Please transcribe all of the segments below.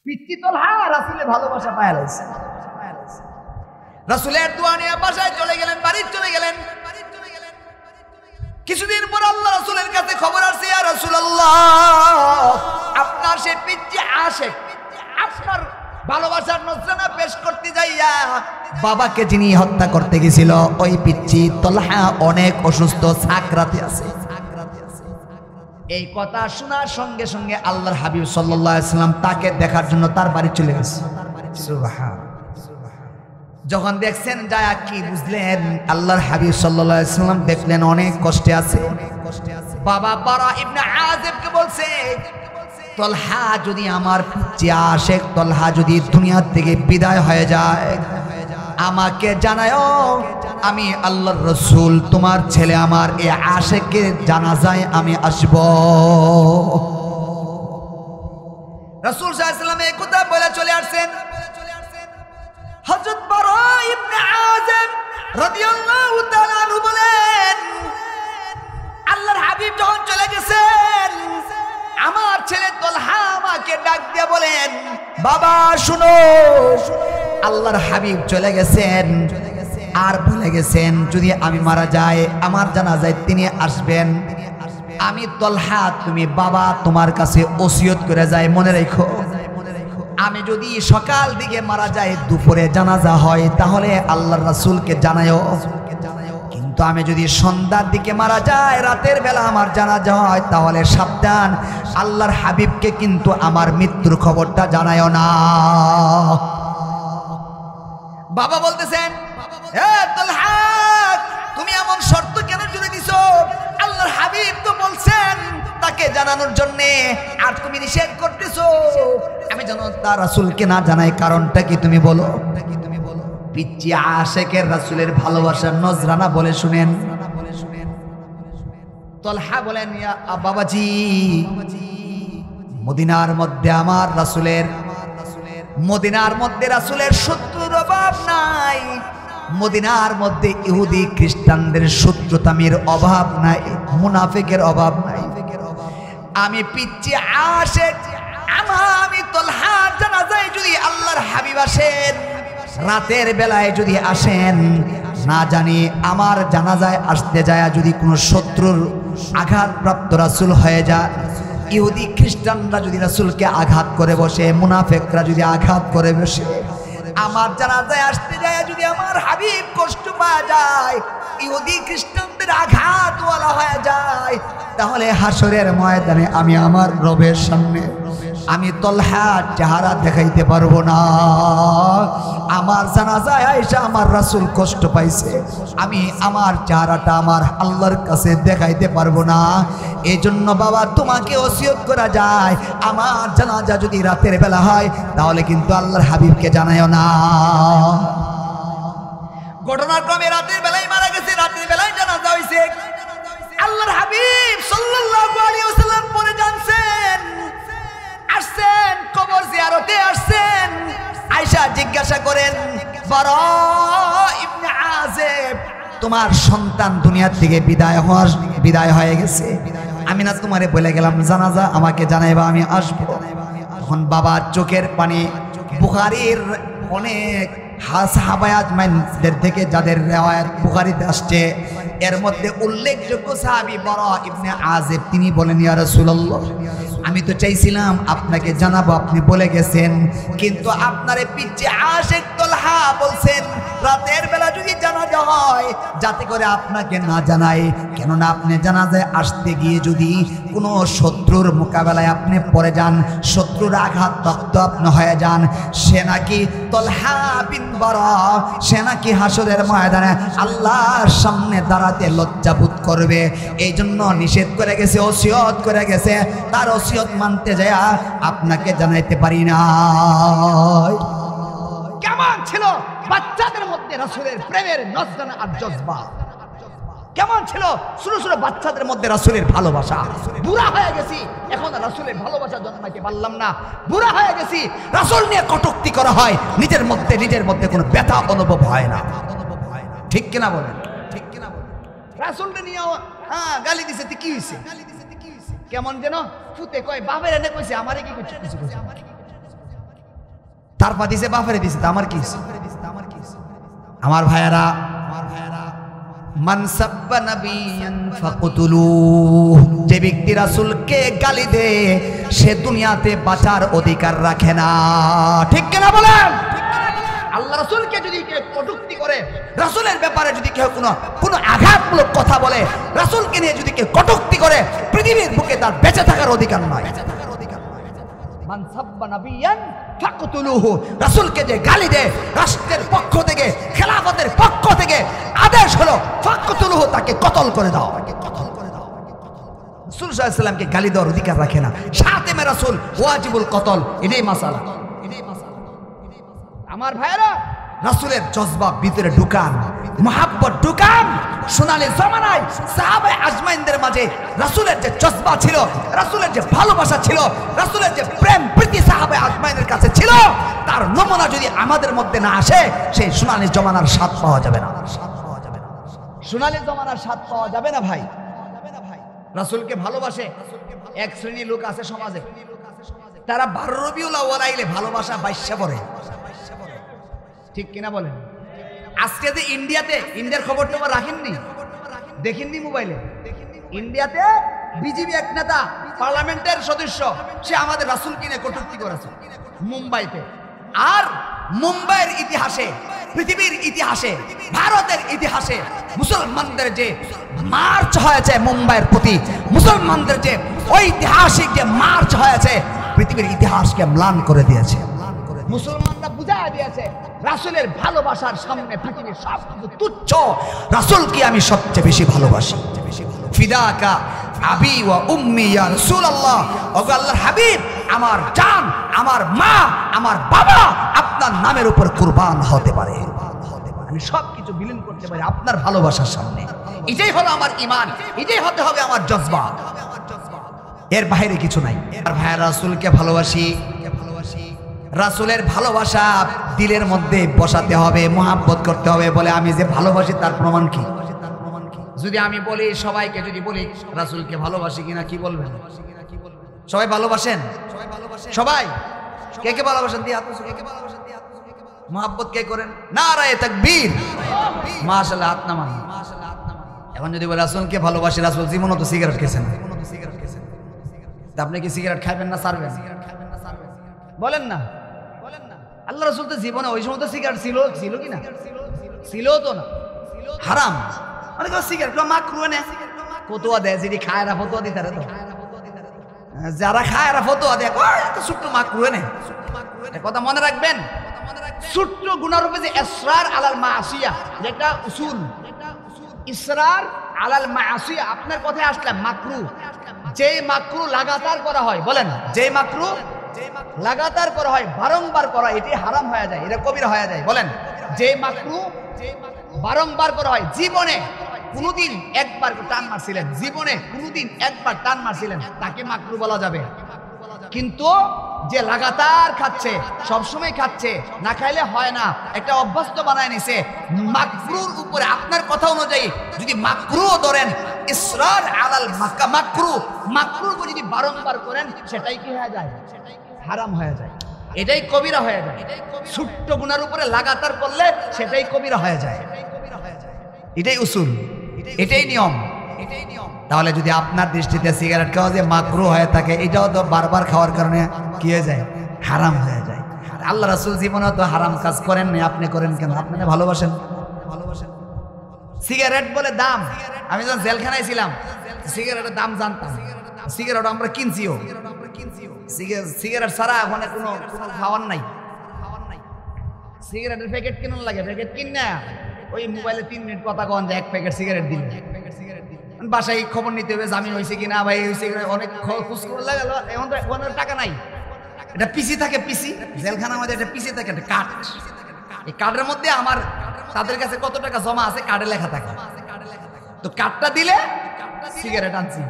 পিচ্চি তলহা রাসূলের ভালোবাসা পায়া লাইছে। রাসূলের দোয়া নিয়ে বাসায় চলে গেলেন, বাড়ি চলে গেলেন। কিছুদিন পর আল্লাহ রাসূলের কাছে খবর আসছে, ইয়া রাসূলুল্লাহ, আপনার সে পিচ্চি আশিক আপনার ভালোবাসার নজরানা পেশ করতে যাইয়া বাবাকে যিনি হত্যা করতে গেছিল ওই পিচ্চি তলহা অনেক অসুস্থ, সাকরাতে আছে। এই কথা শোনার সঙ্গে সঙ্গে আল্লাহর হাবিব সাল্লাল্লাহু আলাইহি ওয়াসাল্লাম তাকে দেখার জন্য তার বাড়ি চলে গেছে। সুবহানাল্লাহ। যখন দেখছেন যায় কি বুঝলেন, আল্লাহর হাবিব সাল্লাল্লাহু আলাইহি ওয়াসাল্লাম দেখলেন অনেক কষ্টে আছে। বাবা বারা ইবনে আযিবকে বলছে, তলহা যদি আমার পিচ্চি আশিক তলহা যদি দুনিয়া থেকে বিদায় হয়ে যায় আমাকে জানায়ও, আমি আল্লাহর রাসূল তোমার ছেলে আমার এই আশিকের জানাজায় আমি আসব। রাসূল সাল্লাল্লাহু আলাইহি ওয়াসাল্লাম এই কথা বলে চলে আসছেন। হযরত বারা ইবনে আযিব রাদিয়াল্লাহু তাআলা আনহু বলেন, আল্লাহর হাবিব যখন চলে গেছেন আমার ছেলে তলহা আমাকে ডাক দিয়ে বলেন, বাবা শুনো, আল্লাহর হাবিব চলে গেছেন আর বলে গেছেন যদি আমি মারা যাই আমার জানাজায় তিনি আসবেন। আমি তলহা তুমি বাবা তোমার কাছে ওসিয়ত করে যাই, মনে রেখো আমি যদি সকাল দিকে মারা যাই দুপুরে জানাজা হয় তাহলে আল্লাহর রাসূলকে জানায়ও, কিন্তু আমি যদি সন্ধ্যার দিকে মারা যাই রাতের বেলা আমার জানাজা হয় তাহলে সাবধান, আল্লাহর হাবিবকে কিন্তু আমার মৃত্যুর খবরটা জানায়ও না। বাবা বলতেছেন, এ তলহা তুমি এমন শর্ত কেন জুড়ে দিছো? আল্লাহর হাবিব তো বলছেন তাকে জানানোর জন্য, আর তুমি নিষেধ করতেছো আমি যেন তার রাসূলকে না জানাই, কারণটা কি তুমি বলো? পিচ্চি আশিকের রাসূলের ভালোবাসার নজরানা বলে শুনেন। তলহা বলেন, ইয়া বাবাজি, মদিনার মধ্যে আমার রাসূলের মদিনার মধ্যে রাসূলের শত্রুর অভাব নাই, মদিনার মধ্যে ইহুদি খ্রিস্টানদের শত্রুতামির অভাব নাই, মুনাফিকের অভাব নাই। আমি পিচ্চি আশিক, আমি তলহা জানাজায় যদি আল্লাহর হাবিব আসেন রাতের বেলায় যদি আসেন, না জানি আমার জানাজায় আসতে যায় যদি কোনো শত্রুর আঘাতপ্রাপ্ত রাসূল হয়ে যায়, ইহুদি খ্রিস্টানরা যদি রাসূলকে আঘাত করে বসে, মুনাফিকরা যদি আঘাত করে বসে, আমার জানাজায় আসতে যায় যদি আমার হাবিব কষ্ট পাওয়া যায়, ইহুদি খ্রিস্টানদের আঘাতওয়ালা হয়ে যায়, তাহলে হাসরের ময়দানে আমি আমার রবের সামনে আমি তলহার চেহারা দেখাইতে পারবো না। আমার জানাজায় আয়েশা আমার রাসূল কষ্ট পাইছে, আমি আমার চেহারাটা আমার আল্লাহর কাছে দেখাইতে পারবো না। এই জন্য বাবা তোমাকে ওসিয়ত করা যায়, আমার জানাজা যদি রাতের বেলা হয় তাহলে কিন্তু আল্লাহর হাবিবকে জানায়ও না। ঘটনাক্রমে রাতের বেলায় মারা গেছে, রাতের বেলায় জানাজা হইছে। আল্লাহর হাবিব সাল্লাল্লাহু আলাইহি ওয়াসাল্লাম পরে জানছেন, আসছেন কবর জিয়ারতে আসছেন। আয়েশা জিজ্ঞাসা করেন, বারা ইবনে আযিব তোমার সন্তান দুনিয়া থেকে বিদায় হয়ে গেছে, আমি না তোমারে বলে গেলাম জানাজা আমাকে জানাইবা আমি আসব। তখন বাবা চোখের পানি, বুখারীর অনেক সাহাবায়ে আজমাইনদের থেকে যাদের রিওয়ায়াত বুখারীতে আসছে এর মধ্যে উল্লেখযোগ্য সাহাবী বারা ইবনে আযিব, তিনি বলেন, ইয়া রাসূলুল্লাহ আমি তো চাইছিলাম আপনাকে জানাবো, আপনি বলে গেছেন, কিন্তু আপনারে পিচ্চি আশিক তলহা বলছেন রাতের বেলা যদি জানাজা হয় যাতে করে আপনাকে না জানায়, কেননা আপনি জানাজায় আসতে গিয়ে যদি কোনো শত্রুর মোকাবেলায় আপনি পড়ে যান, শত্রুর আঘাতপ্রাপ্ত আপনি হয়ে যান, সে নাকি তলহা বিন বারা সে নাকি হাসরের ময়দানে আল্লাহর সামনে দাঁড়াতে লজ্জাবোধ করবে। এই জন্য নিষেধ করে গেছে, ওসিয়ত করে গেছে, তার ওসিয়ত মানতে যায় আপনাকে জানাইতে পারি না। কেমন ছিল বাচ্চাদের মধ্যে রাসূলের প্রেমের নজরানা আর জজবা? কেমন ছিল ছোট ছোট বাচ্চাদের মধ্যে রাসূলের ভালোবাসা? বুড়া হয়ে গেছি এখন রাসূলের ভালোবাসা জন্মাইতে পারলাম না, বুড়া হয়ে গেছি, রাসূল নিয়ে কটূক্তি করা হয়, নিজের মধ্যে কোনো ব্যথা অনুভব হয় না। ঠিক কিনা বলেন? ঠিক কিনা বলেন? রাসূলকে নিয়ে গালি দিছে, কি হইছে? কেমন যেন ফুতে কয় বাবার এনে কইছে আমারে কি কইছে, তারপর দিছে বাফারে দিছে, তা আমার কি? আমার ভাইয়ারা, মান সাব্বা নাবিয়ান ফাকতুলুহু, যে ব্যক্তি রাসূলকে গালি দেয় সে দুনিয়াতে বাঁচার অধিকার রাখে না। ঠিক কিনা বলেন? আল্লাহ রাসূলকে যদি কেউ কটূক্তি করে, রাসূলের ব্যাপারে যদি কেউ কোনো আঘাতমূলক কথা বলে, রাসূলকে নিয়ে যদি কেউ কটূক্তি করে, পৃথিবীর বুকে তার বেঁচে থাকার অধিকার নয়। মান সাব্বা নাবিয়ান ফাকতুলুহু, রাসূলকে যে গালি দেয় রাষ্ট্রের পক্ষ থেকে, খেলাফতের পক্ষ থেকে আদেশ হলো ফাকতুলুহু, তাকে কতল করে দাও। রাসূল সাল্লাল্লাহু আলাইহি ওয়াসাল্লামকে গালি দেওয়ার অধিকার রাখে না। শাতিমে রাসূল ওয়াজিবুল কতল, এটাই মাসালা। আমার ভাইরা, রাসূলের জজবা ভিতরে ঢুকান, মহাব্বত ঢুকান। সোনালী জামানায় সাহাবায়ে আজমাইনদের মাঝে রাসূলের যে জজবা ছিল, রাসূলের যে ভালোবাসা ছিল, রাসূলের যে প্রেম প্রীতি সাহাবায়ে আজমাইনের কাছে ছিল, তার নমুনা যদি আমাদের মধ্যে না আসে, সেই সোনালী জামানার স্বাদ পাওয়া যাবে না। সোনালী জামানার স্বাদ পাওয়া যাবে না ভাই। রাসূলকে ভালোবাসে এক শ্রেণীর লোক আছে সমাজে, তারা 12 রবিউল আউয়াল আইলে ভালোবাসা বাইশা পড়ে। ঠিক কিনা বলেন? আজকে যে ইন্ডিয়ার খবর টবর রাখেননি, দেখেননি মোবাইলে? ইন্ডিয়াতে বিজেপি এক নেতা, পার্লামেন্টের সদস্য, সে আমাদের রাসূলকে নিয়ে কটূক্তি করেছে মুম্বাইতে। আর মুম্বাইয়ের ইতিহাসে, পৃথিবীর ইতিহাসে, ভারতের ইতিহাসে মুসলমানদের যে মার্চ হয়েছে মুম্বাইয়ের প্রতি, মুসলমানদের যে ঐতিহাসিক যে মার্চ হয়েছে, পৃথিবীর ইতিহাসকে ম্লান করে দিয়েছে। মুসলমানরা বুঝায় দিয়েছে রাসূলের ভালোবাসার সামনে পৃথিবীর সব কিছু তুচ্ছ, রাসূলকে আমি সবচেয়ে বেশি ভালোবাসি। ফিদাকা আবি ওয়া উম্মি ইয়া রাসূলুল্লাহ, ওগো আল্লাহর হাবিব, আমার জান, আমার মা, আমার বাবা আপনার নামের উপর কুরবান হতে পারে, আমি সবকিছু বিলীন করতে পারি আপনার ভালোবাসার সামনে। এটাই হলো আমার ঈমান, এটাই হতে হবে আমার জজবা, এর বাইরে কিছু নাই। আর ভাই, রাসূলকে ভালোবাসি, রাসূলের ভালোবাসা দিলের মধ্যে বসাতে হবে, মহাব্বত করতে হবে। বলে আমি যে ভালোবাসি তার প্রমাণ কি? যদি আমি বলি, সবাইকে যদি বলি রাসূলকে ভালোবাসি কিনা, কি বলবেন? সবাই ভালোবাসেন? সবাই কে কে ভালোবাসেন? দিয়ে হাত উঁচু। মহাব্বত কে করেন? নারায়ে তাকবীর, মাশাআল্লাহ, হাত নামান। এখন যদি বলে রাসূলকে ভালোবাসি, রাসূল জীবনও তো সিগারেট খেয়েছেন, আপনি কি সিগারেট খাবেন না ছাড়বেন? বলেন না। আল্লাহ রাসূল তো জীবনে ওই সময় তো সিগারেট ছিল কি না? ছিল তো না, হারাম। মানে সিগারেট মাকরুহ না, ফতোয়া দেয়, যদি খায় না ফতোয়া দিতে তো, যারা খায় না ফতোয়া দেয় তো ছোট্ট মাকরুহ না। কথা মনে রাখবেন, ছোট্ট গুনার উপরে যে ইসরার আলাল মাসিয়া, যেটা উসুল, ইসরার আলাল মাসিয়া, আপনার কথায় আসলাম মাকরুহ। যে মাকরুহ লাগাতার করা হয়, বলেন, যে মাকরুহ লাগাতার করা হয়, বারংবার করা, এটি হারাম হয়ে যায়, এটা কবিরা হয়ে যায়। বলেন, যে মাকরুহ বারংবার করা হয়, জীবনে কোনদিন একবার টান মারছিলেন, জীবনে কোনদিন একবার টান মারছিলেন, তাকে মাকরুহ বলা যাবে। কিন্তু যে লাগাতার খাচ্ছে, সবসময় খাচ্ছে, না খাইলে হয় না, একটা অভ্যস্ত বানায় নিছে, মাকরুর উপরে আপনার কথা অনুযায়ী যদি মাকরুহ ধরেন, ইসরার আলাল মাকরুহ, মাকরুহকে যদি বারংবার করেন, সেটাই কি হয়ে যায়? হারাম হয়ে যায়, এটাই কবিরা হয়ে যায়। ছোট্ট গুনার উপরে লাগাতার করলে সেটাই কবিরা হয়ে যায়, এটাই উসুল, এটাই নিয়ম। তাহলে যদি আপনার দৃষ্টিতে সিগারেট খাওয়া যে মাকরুহ হয়ে থাকে, এটাও তো বারবার খাওয়ার কারণে কি হয়ে যায়? হারাম হয়ে যায়। আল্লাহ রাসূল জীবনে তো হারাম কাজ করেন না, আপনি করেন কেন? আপনি ভালোবাসেন। সিগারেট বলে দাম, আমি যখন জেলখানায় ছিলাম সিগারেটের দাম জানতাম, সিগারেট আমরা কিনছিও, সিগারেট ছাড়া ওখানে কোনো খাওয়ার নাই। সিগারেটের প্যাকেট কিনুন লাগে, প্যাকেট কিন না, ওই মোবাইলে 3 মিনিট কথা কন যে 1 প্যাকেট সিগারেট দিন, বাসায় খবর নিতে হবে জামিন হয়েছে কিনা, ভাই হয়েছে কিনা, অনেক খোঁজ করে লাগাল। এখন তো টাকা নাই, এটা পিসি থাকে, পিসি জেলখানার মধ্যে একটা পিসি থাকে, একটা কার্ড, এই কার্ডের মধ্যে আমার তাদের কাছে কত টাকা জমা আছে কার্ডে লেখা থাকে। তো কার্ডটা দিলে সিগারেট আনছি,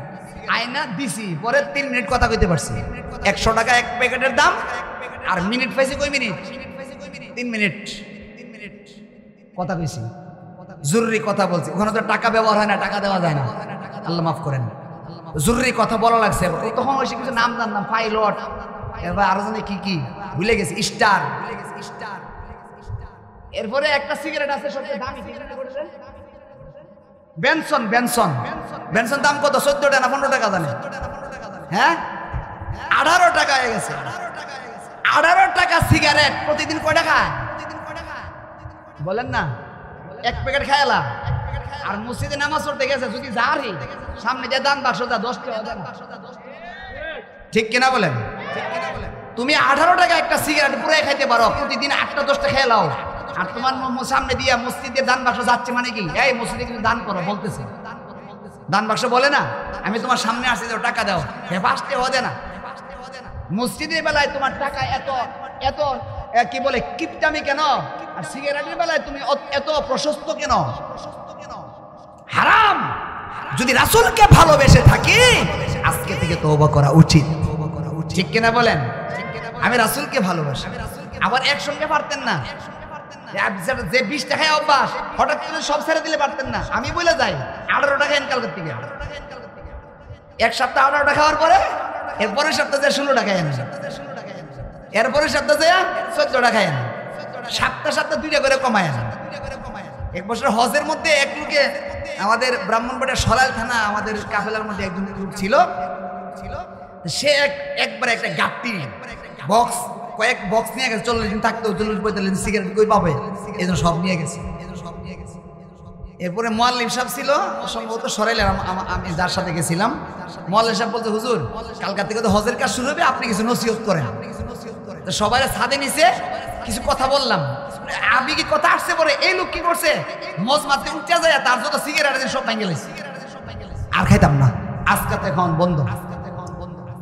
আয়না দিছি, পরে 3 মিনিট কথা কইতে পারছি। 100 টাকা 1 প্যাকেটের দাম, আর মিনিট পাইছি কই মিনিট? 3 মিনিট কথা কইছি, জরুরি কথা বলছি। ওখানে তো টাকা ব্যবহার হয় না, টাকা দেওয়া যায় না, আল্লাহ মাফ করেন। জরুরি কথা বলা লাগছে, তখন ওই কিছু নাম জানতাম, পাইলট, এবার আরো জানে কি কি ভুলে গেছি, স্টার। এরপরে একটা সিগারেট আছে সবচেয়ে দামি, বেনসন। বেনসন বেনসন দাম কত? 14 টাকা না 15 টাকা জানে? হ্যাঁ 18 টাকা হয়ে গেছে। 18 টাকা সিগারেট প্রতিদিন কয় টাকা বলেন না? এক প্যাকেট খায়লা। আর মসজিদে নামাজ পড়তে গেছে যদি যারি সামনে যে দান বাক্স যা 10 টাকা দেন, ঠিক কিনা বলেন? তুমি 18 টাকা একটা সিগারেট পুরো খাইতে পারো, প্রতিদিন 8টা 10টা খেয়ে লাও। আর তোমার সামনে দিয়া মসজিদের দান বাক্স যাচ্ছে মানে কি? এই মসজিদে কিন্তু দান করো বলতেছে। দান বাক্স বলে না আমি তোমার সামনে আসছি দাও টাকা দাও, হেফাজতে হদে না। মসজিদের বেলায় তোমার টাকা এত এত কি বলে কিপটামি কেন? আর সিগারেটের বেলায় তুমি এত প্রশস্ত কেন? হারাম। যদি রাসূলকে ভালোবেসে থাকি আজকে থেকে তওবা করা উচিত, ঠিক কিনা বলেন? আমি রাসূলকে ভালোবাসি। আবার একসঙ্গে পারতেন না যে 20 টাকায় অভ্যাস হঠাৎ করে সব ছেড়ে দিলে পারতেন না। আমি বলে যাই 18 টাকা ইনকাম করতে গিয়ে এক সপ্তাহ 18 টাকা খাওয়ার পরে এরপরের সপ্তাহে 16 টাকা এনে, এরপরের সপ্তাহে 14 টাকা এনে, সপ্তাহে 2টা করে কমায় আনে। এক বছর হজের মধ্যে এক লোকে আমাদের ব্রাহ্মণবাড়িয়া সরাইল থানা আমাদের কাফেলার মধ্যে একজন লোক ছিল, সে একবারে একটা গাট্টি বক্স কয়েক বক্স নিয়ে গেছে। 40 দিন থাকতো, 40-45 দিন সিগারেট কই পাবে, এই জন্য সব নিয়ে গেছে। এরপরে মুয়াল্লিম সাহেব ছিল সম্ভবত সরাইলের, আমি যার সাথে গেছিলাম। মুয়াল্লিম সাহেব বলছে হুজুর কালকা থেকে তো হজের কাজ শুরু হবে, আপনি কিছু নসিহত করেন। তো সবাই ছাদে নিচে কিছু কথা বললাম, আমি কি কথা আসছে পরে এই লোক কি করছে মজ মারতে উঠে যায়, তার যত সিগারেট সব ভেঙে গেছে। আর খাইতাম না, আজকে তো এখন বন্ধ।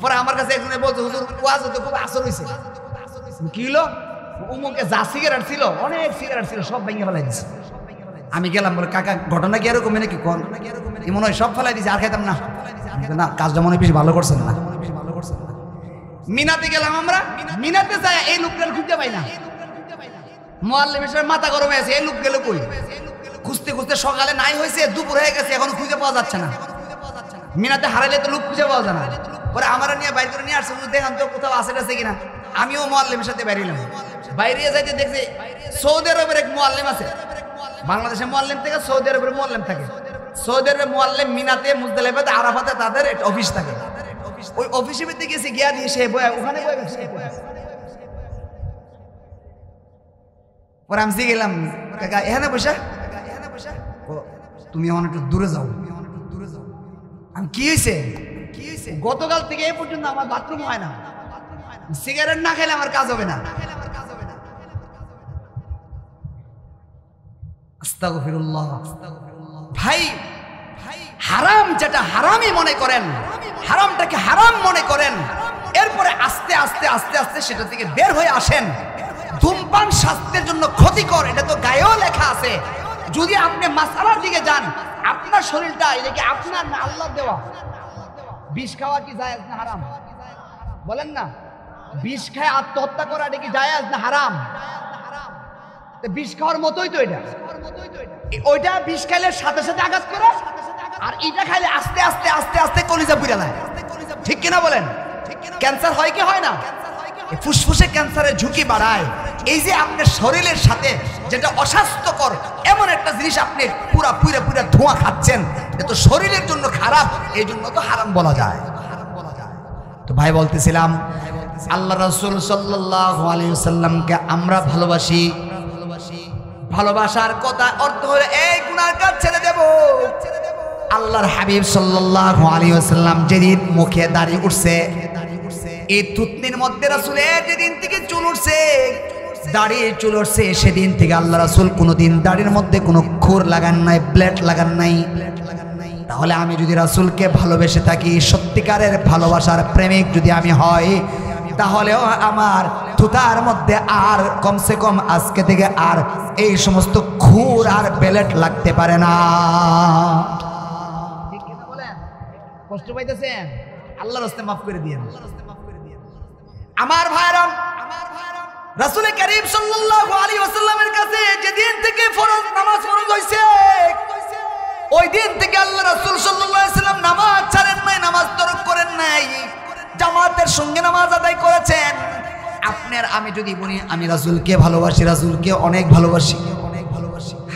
পরে আমার কাছে একজনে বলছে হুজুর ওয়াজ হতে খুব আসর হয়েছে। কি হলো? উমুকে যা সিগারেট ছিল অনেক সিগারেট ছিল সব ভেঙে ফেলাই দিছে। আমি গেলাম বলে কাকা ঘটনা কি এরকম নাকি? কোন মনে হয় সব ফেলাই দিছে, আর খাইতাম না। না কাজটা মনে হয় বেশি ভালো করছেন না। মিনাতে গেলাম আমরা, মিনাতে যাই এই লোকটা খুঁজতে পাই না। মুয়াল্লিম সাহেব মাথা গরম হয়ে আছে, এই লোক গেল কই? খুঁজতে খুঁজতে সকালে নাই হয়েছে, দুপুর হয়ে গেছে, এখন খুঁজে পাওয়া যাচ্ছে না। মিনাতে হারাইলে তো লোক খুঁজে পাওয়া যায় না। পরে আমরা নিয়ে বাইর করে নিয়ে আসছে, দেখান তো কোথাও আছে টাছে কিনা। আমিও মুয়াল্লিমের সাথে বাইরিলাম, বাইরে যাইতে দেখছি সৌদি আরবের এক মুয়াল্লিম আছে। বাংলাদেশের মুয়াল্লিম থেকে সৌদি আরবের মুয়াল্লিম থাকে। সৌদি আরবের মুয়াল্লিম মিনাতে মুজদালিফাতে আরাফাতে তাদের একটা অফিস থাকে। ওই অফিসে ভিতরে গেছি, গিয়া দিয়ে সে ওখানে বয়ে গেছে। পরে আমি গেলাম কাকা এখানে বসে, তুমি এখন একটু দূরে যাও। আমি কি হয়েছে? গতকাল থেকে এই পর্যন্ত আমার বাথরুম হয় না, সিগারেট না খেলে আমার কাজ হবে না। আস্তাগফিরুল্লাহ। ভাই হারাম যেটা হারামই মনে করেন, হারামটাকে হারাম মনে করেন, এরপরে আস্তে আস্তে আস্তে আস্তে সেটা থেকে বের হয়ে আসেন। ধূমপান স্বাস্থ্যের জন্য ক্ষতিকর, এটা তো গায়েও লেখা আছে। যদি আপনি মাসালার দিকে যান, আপনার শরীরটা এটা কি আপনার না আল্লাহর দেওয়া? বিষ খাওয়া কি জায়েজ না হারাম? বলেন না। বিষ খায় আত্মহত্যা করা এটা কি জায়েজ না হারাম? বিষ খাওয়ার মতোই তো এটা। ওইটা বিষ খাইলে সাথে সাথে আঘাত করে, আর এটা খাইলে আস্তে আস্তে আস্তে আস্তে কলিজা পুড়ে যায়, ঠিক কিনা বলেন? ক্যান্সার হয় কি হয় না? ফুসফুসে ক্যান্সারের ঝুঁকি বাড়ায়। এই যে আপনার শরীরের সাথে যেটা অস্বাস্থ্যকর এমন একটা জিনিস আপনি পুরা পুরা পুরা ধোঁয়া খাচ্ছেন, এটা তো শরীরের জন্য খারাপ, এই জন্য তো হারাম বলা যায়। তো ভাই বলতেছিলাম আল্লাহ রাসূল সাল্লাল্লাহু আলাইহি ওয়াসাল্লামকে আমরা ভালোবাসি। ভালোবাসার কথা অর্থ হলো এই গুনার কাজ ছেড়ে দেব। আল্লাহর হাবিব সাল্লাল্লাহু আলাইহি ওয়াসাল্লাম যেদিন মুখে দাড়ি উঠছে, এই থুতনির মধ্যে রাসূলের যেদিন থেকে চুল উঠছে, দাড়ি চুল উঠছে, সেদিন থেকে আল্লাহ রাসূল কোনোদিন দাড়ির মধ্যে কোনো খুর লাগান নাই, ব্লেড লাগান নাই। তাহলে আমি যদি রাসূলকে ভালোবেসে থাকি, সত্যিকারের ভালোবাসার প্রেমিক যদি আমি হই, তাহলেও আমার থুতার মধ্যে আর কমসে কম আজকে থেকে আর এই সমস্ত খুর আর ব্লেড লাগতে পারে না। ঠিক কি না বলেন? কষ্ট পাইতেছেন? আল্লাহর রাস্তায় মাফ করে দিয়েন। আমার ভাইরা, রাসূল করিম সাল্লাল্লাহু আলাইহি ওয়াসাল্লামের কাছে যেদিন থেকে ফরজ নামাজ ফরজ হইছে, ওই দিন থেকে আল্লাহ রাসূল সাল্লাল্লাহু আলাইহি ওয়াসাল্লাম নামাজ ছাড়েন নাই, নামাজ তরক করেন নাই। জামাতের সঙ্গে নামাজ আদায় করেছেন। আপনার আমি যদি বলি আমি রাসূলকে ভালোবাসি, রাসূলকে অনেক ভালোবাসি,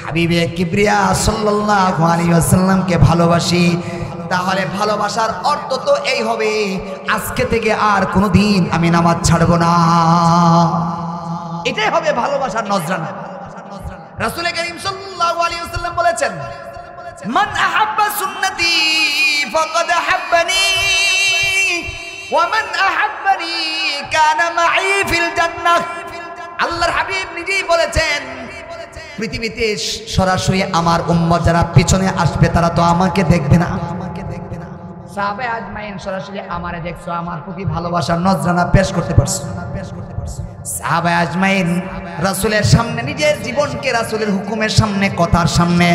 হাবিবে কিবরিয়া সাল্লাল্লাহু আলাইহি ওয়াসাল্লামকে ভালোবাসি, তাহলে ভালোবাসার অর্থ তো এই হবে আজকে থেকে আর কোনোদিন আমি নামাজ ছাড়ব না। এটাই হবে ভালোবাসার নজরানা। রাসূল করিম সাল্লাল্লাহু আলাইহি ওয়াসাল্লাম বলেছেন, মান আহাব্বা সুন্নতি ফাকাদ আহাব্বানি ওয়া মান আহাব্বানি কানা মাই ফিল জান্নাহ। আল্লাহর হাবিব নিজেই বলেছেন, পৃথিবীতে সরাসরি আমার উম্মত যারা পিছনে আসবে তারা তো আমাকে দেখবে না, সাহাবায়ে আজমাইন সরাসরি আমারে দেখছো, আমার প্রতি ভালোবাসার নজরানা পেশ করতে পারছো। সাহাবায়ে আজমাইন রাসূলের সামনে নিজের জীবনকে, রাসূলের হুকুমের সামনে, কথার সামনে,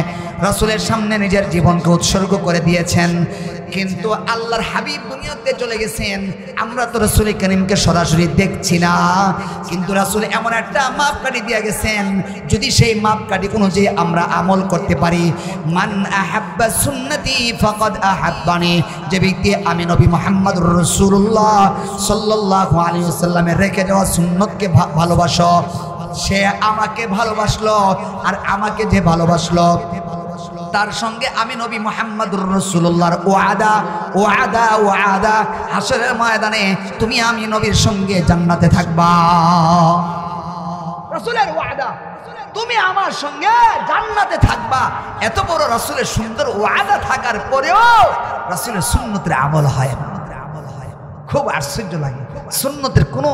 রাসূলের সামনে নিজের জীবনকে উৎসর্গ করে দিয়েছেন। কিন্তু আল্লাহর হাবিব দুনিয়াতে চলে গেছেন, আমরা তো রাসূল করিমকে সরাসরি দেখছি না, কিন্তু রাসূল এমন একটা মাপকাঠি দিয়ে গেছেন, যদি সেই মাপকাঠি অনুযায়ী আমরা আমল করতে পারি, মান আহাব্বা সুন্নতি ফাকাদ আহাব্বানি, যে ব্যক্তি আমি নবী মুহাম্মদুর রাসূলুল্লাহ সাল্লাল্লাহু আলাইহি ওয়াসাল্লামের রেখে যাওয়া সুন্নতকে ভালোবাসো, সে আমাকে ভালোবাসলো। আর আমাকে যে ভালোবাসলো তার সঙ্গে আমি নবী মুহাম্মদুর রাসূলুল্লাহর ওয়াদা ওয়াদা ওয়াদা, হাসরের ময়দানে তুমি আমি নবীর সঙ্গে জান্নাতে থাকবা। রাসূলের ওয়াদা, তুমি আমার সঙ্গে জান্নাতে থাকবা। এত বড় রাসূলের সুন্দর ওয়াদা থাকার পরেও রাসূলের সুন্নতের আমল হয় না। খুব আশ্চর্য লাগে। সুন্নতের কোনো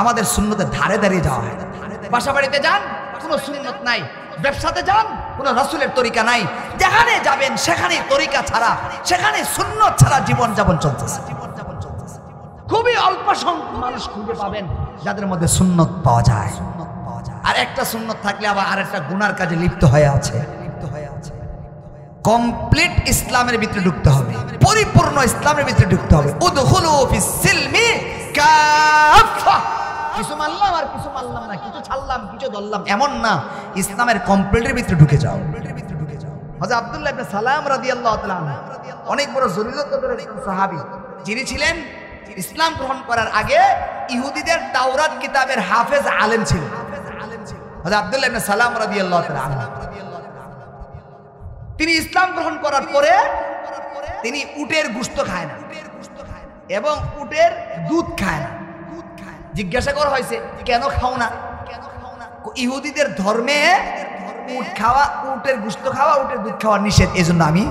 আমাদের সুন্নতের ধারে দাঁড়িয়ে যাওয়া হয় না। বাসা বাড়িতে যান, কোনো সুন্নত নাই। ব্যবসাতে যান, কোনো রাসূলের তরিকা নাই। যেখানে যাবেন সেখানে তরিকা ছাড়া, সেখানে সুন্নত ছাড়া জীবন যাপন চলতেছে। খুবই অল্প সংখ্যক মানুষ খুঁজে পাবেন যাদের মধ্যে সুন্নত পাওয়া যায়। আর একটা সুন্নত থাকলে আবার আরেকটা গুনার কাজে লিপ্ত হয়ে আছে। কমপ্লিট ইসলামের ভিতরে ঢুকতে হবে, পরিপূর্ণ ইসলামের ভিতরে ঢুকতে হবে। উদখুলু ফিস সিলমি কাফা, কিছু মানলাম আর কিছু মানলাম না, কিছু ছাড়লাম কিছু ধরলাম, এমন না। ইসলামের কমপ্লিটের ভিতরে ঢুকে যাও। হযরত আব্দুল্লাহ ইবনে সালাম রাদিয়াল্লাহু তাআলা অনেক বড় জলিলুল সাহাবী, যিনি ছিলেন ইসলাম গ্রহণ করার আগে ইহুদিদের তাওরাত কিতাবের হাফেজ আলেম ছিলেন। হযরত আব্দুল্লাহ ইবনে সালাম রাদিয়াল্লাহু তাআলা তিনি ইসলাম গ্রহণ করার পরে তিনি উটের গোশত খায় না এবং উটের দুধ খায় না। জিজ্ঞাসা করা হয়েছে, কেন খাও না? ইহুদিদের ধর্মে উট খাওয়া, উটের গোশত খাওয়া, উটের দুধ খাওয়া নিষেধ, এজন্য আমি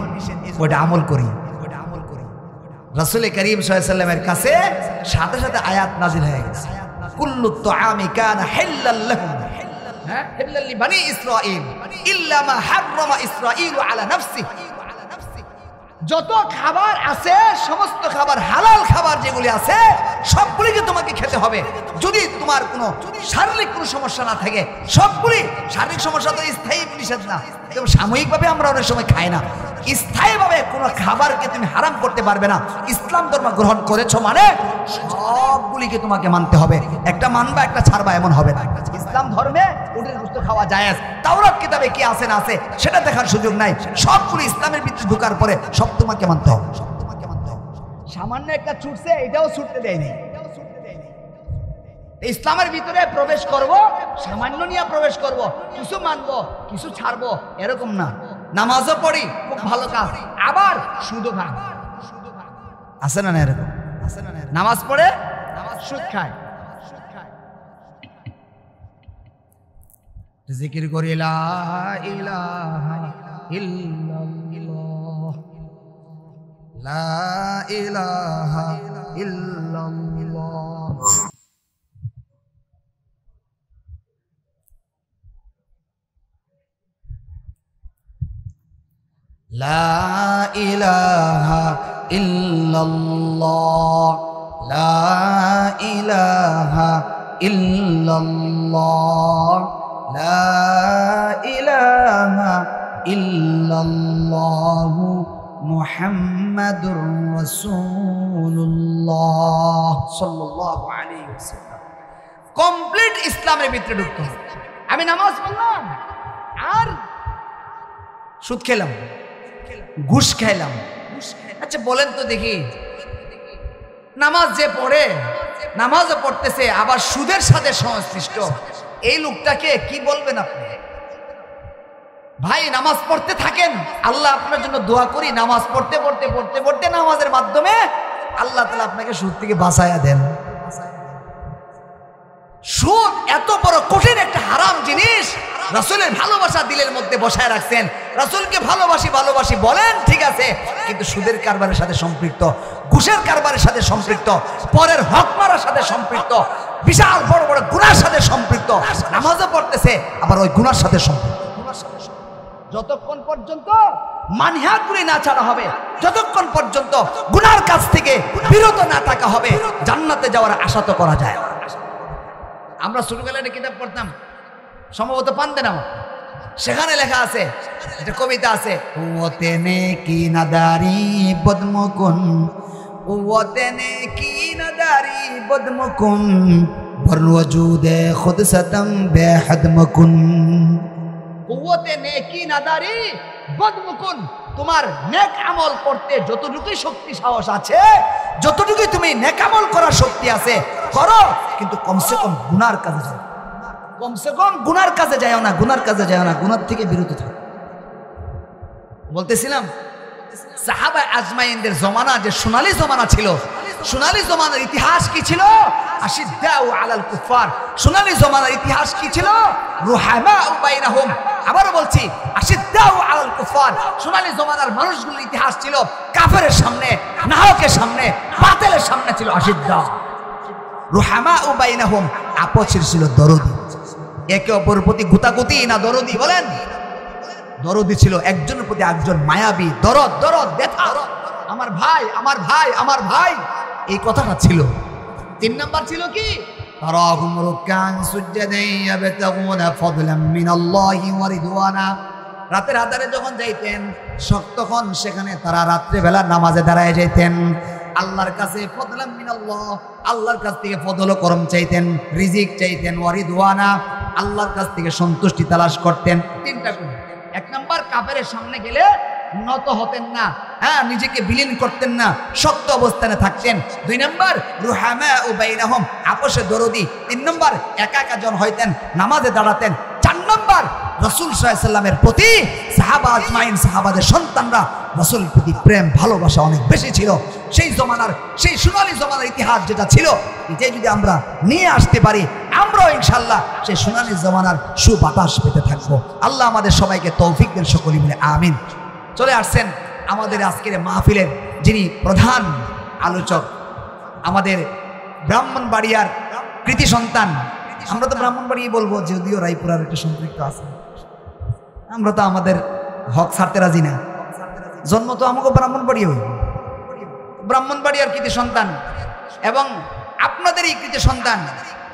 ওটা আমল করি। রাসূল করিম সাল্লাল্লাহু আলাইহি ওয়াসাল্লামের কাছে সাথে সাথে আয়াত নাযিল হয়ে গেছে, কুল্লু তুআমি কানা হিল্লাল লাহুম হিল্লাল লিবানি ইসরাঈল ইল্লা মা হাররামা ইসরাঈল আলা নাফসিহি। যত খাবার আছে সমস্ত খাবার, হালাল খাবার যেগুলি আছে সবগুলিকে তোমাকে খেতে হবে, যদি তোমার কোনো শারীরিক কোনো সমস্যা না থাকে। সবগুলি শারীরিক সমস্যা তো স্থায়ী নিষেধ না, এবং সাময়িকভাবে আমরা অনেক সময় খাই না। স্থায়ীভাবে কোনো খাবারকে তুমি হারাম করতে পারবে না। ইসলাম ধর্ম গ্রহণ করেছো মানে সবগুলিকে তোমাকে মানতে হবে, একটা মানবা একটা ছাড়বা এমন হবে না। ইসলাম ধর্মে উটের গোশত খাওয়া জায়েজ, তাওরাত কিতাবে কি আছে না আছে সেটা দেখার সুযোগ নাই। সবগুলি ইসলামের ভিতরে ঢোকার পরে সব তোমাকে মানতে হবে। সামান্য একটা ছুটছে, এটাও ছুটতে দেয়নি। ইসলামের ভিতরে প্রবেশ করব, সামান্য নিয়ে প্রবেশ করব, কিছু মানবো কিছু ছাড়বো এরকম না। নামাজও পড়ি, খুব ভালো কাজ, আবার সুদও খায়, আছে না এরকম? নামাজ পড়ে সুদ খায়। জিকির করি লা ইলাহা ইল্লাল্লাহ, লা ইলাহা ইল্লাল্লাহ। লা ইলাহা ইল্লাল্লাহ, লা ইলাহা ইল্লাল্লাহ, লা ইলাহা ইল্লাল্লাহ মুহাম্মাদুর রাসূলুল্লাহ সাল্লাল্লাহু আলাইহি ওয়াসাল্লাম। কমপ্লিট ইসলামের ভিতরে ঢুকতে হবে। আমি নামাজ পড়লাম আর সুদ খেলাম, ঘুষ খাইলাম। আচ্ছা বলেন তো দেখি, নামাজ যে পড়ে, নামাজও পড়তেছে আবার সুদের সাথে সংশ্লিষ্ট, এই লোকটাকে কি বলবেন আপনি? ভাই নামাজ পড়তে থাকেন, আল্লাহ আপনার জন্য দোয়া করি, নামাজ পড়তে পড়তে পড়তে পড়তে নামাজের মাধ্যমে আল্লাহ তাআলা আপনাকে সুদ থেকে বাঁচায়া দেন। সুদ এত বড় কঠিন একটা হারাম জিনিস, রাসূলের ভালোবাসা দিলের মধ্যে বসায় রাখছেন। রাসূলকে ভালোবাসি ভালোবাসি বলেন, ঠিক আছে, কিন্তু সুদের কারবারের সাথে সম্পৃক্ত, ঘুষের কারবারের সাথে সম্পৃক্ত, পরের হক মারার সাথে সম্পৃক্ত, বিশাল বড় বড় গুনার সাথে সম্পৃক্ত, নামাজও পড়তেছে আবার ওই গুনার সাথে সম্পৃক্ত। যতক্ষণ পর্যন্ত মানহাগুলি না ছাড়া হবে, যতক্ষণ পর্যন্ত গুনার কাছ থেকে বিরত না থাকা হবে, জান্নাতে যাওয়ার আশা তো করা যায়। আমরা ছোটবেলায় একটা কিতাব পড়তাম, সম্ভবত পান্তে নাম, সেখানে লেখা আছে, একটা কবিতা আছে, ওতে নেকি নাদারি বদমকুন, ওতে নেকি নাদারি বদমকুন, বর ওজুদে খুদ সতম বেহদ মকুন। ওতে নেকি নাদারি বদমকুন, তোমার নেক আমল করতে যতটুকুই শক্তি সাহস আছে, যতটুকুই তুমি নেক আমল করার শক্তি আছে করো, কিন্তু কমসে কম গুনার কাজে যাও, কমসে কম গুনার কাজে যাও না, গুনার কাজে যাও না, গুনার থেকে বিরত থাকো। বলতেছিলাম সাহাবা আজমাইনদের জমানা যে সোনালী জমানা ছিল, সোনালী জমানার ইতিহাস কি ছিল? আশিদ্দাউ আলাল কুফার। সোনালী জমানার ইতিহাস কি ছিল? রুহামাউ বাইনাহুম। আবারও বলছি, আশিদ্দাউ আলাল কুফার। সোনালী জমানার মানুষগুলোর ইতিহাস ছিল কাফেরের সামনে, নাহকের সামনে, বাতিলের সামনে ছিল আশিদ্দাউ। রুহামাউ বাইনাহুম, আপসের ছিল দরদি, একে অপরের প্রতি গুতাগুতি না দরদি? বলেন, দরদি ছিল, একজনের প্রতি একজন মায়াবী, দরদ দরদ ব্যথা, আমার ভাই আমার ভাই আমার ভাই, এই কথাটা ছিল। 3 নাম্বার ছিল কি? তারাহুম রুকান সুজদান ইয়াবতাগুনা ফাদলাম মিনাল্লাহি ওয়া রিদওয়ানা। রাতের আধারে যখন যাইতেন, তখন সেখানে তারা রাত্রে বেলা নামাজে দাঁড়ায় যাইতেন, আল্লাহর কাছে ফাদলাম মিনাল্লাহ, আল্লাহর কাছ থেকে ফজল ও করম চাইতেন, রিজিক চাইতেন, ওয়া রিদওয়ানা, আল্লাহর কাছ থেকে সন্তুষ্টি তালাশ করতেন। 3টা গুণ। 1 নাম্বার, কাফেরের সামনে গেলে নত হতেন না, হ্যাঁ, নিজেকে বিলীন করতেন না, শক্ত অবস্থানে থাকতেন। 2 নাম্বার, রুহামাউ বাইনাহুম, আপসে দরদি। 3 নাম্বার, একা একা জন হইতেন, নামাজে দাঁড়াতেন। 4 নাম্বার, রাসূল সাল্লাল্লাহু আলাইহি সাল্লামের প্রতি সাহাবা আজমাইন, সাহাবাদের সন্তানরা রাসূলের প্রতি প্রেম ভালোবাসা অনেক বেশি ছিল। সেই জমানার, সেই সোনালী জমানার ইতিহাস যেটা ছিল, এটাই যদি আমরা নিয়ে আসতে পারি, আমরাও ইনশাআল্লাহ সেই সোনালী জমানার সুবাতাস পেতে থাকবো। আল্লাহ আমাদের সবাইকে তৌফিক দেন, সকলেই বলে আমিন। চলে আসছেন আমাদের আজকের মাহফিলের যিনি প্রধান আলোচক, আমাদের ব্রাহ্মণবাড়িয়ার কৃতি সন্তান। আমরা তো ব্রাহ্মণবাড়িয়াই বলবো, যদিও রায়পুরার একটা সম্পৃক্ত আছে, আমরা তো আমাদের হক ছাড়তে রাজি না। জন্ম তো আমাকে ব্রাহ্মণবাড়িয়া হইব, ব্রাহ্মণবাড়িয়ার কৃতি সন্তান এবং আপনাদেরই কৃতি সন্তান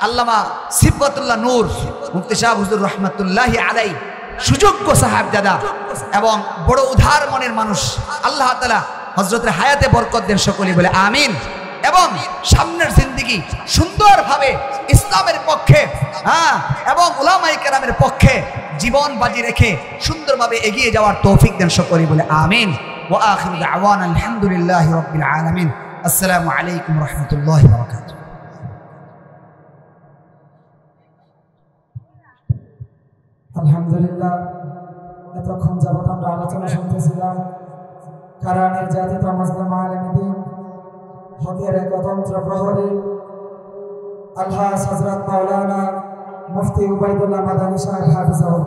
আল্লামা সিবগাতুল্লাহ নূর মুফতি সাহেব হুজুর রহমাতুল্লাহি আলাইহি, সুযোগ্য সাহেবজাদা এবং বড় উদার মনের মানুষ। আল্লাহ তাআলা হযরতের হায়াতে বরকত দেন, সকলেই বলে আমিন। এবং সামনের জিন্দেগি সুন্দরভাবে ইসলামের পক্ষে, হ্যাঁ, এবং উলামায়ে কেরামের পক্ষে জীবন বাজি রেখে সুন্দরভাবে এগিয়ে যাওয়ার তৌফিক দেন, সকলেই বলে আমিন। ওয়া আখিরু দাওয়ানা আলহামদুলিল্লাহি রাব্বিল আলামিন। আসসালামু আলাইকুম ওয়া রাহমাতুল্লাহি ওয়া বারাকাতুহু। আলহামদুলিল্লাহ, এতক্ষণ যাবত আমরা আলোচনা শুনতেছিলাম কারা নির্যাতিত মুসলিম আলেমীদ্বীন হকের একতন্ত্র প্রহরী আলহাজ হযরত মাওলানা মুফতি উবাইদুল্লাহ মাদানী সাহেব হাফিজাহুল্লাহ।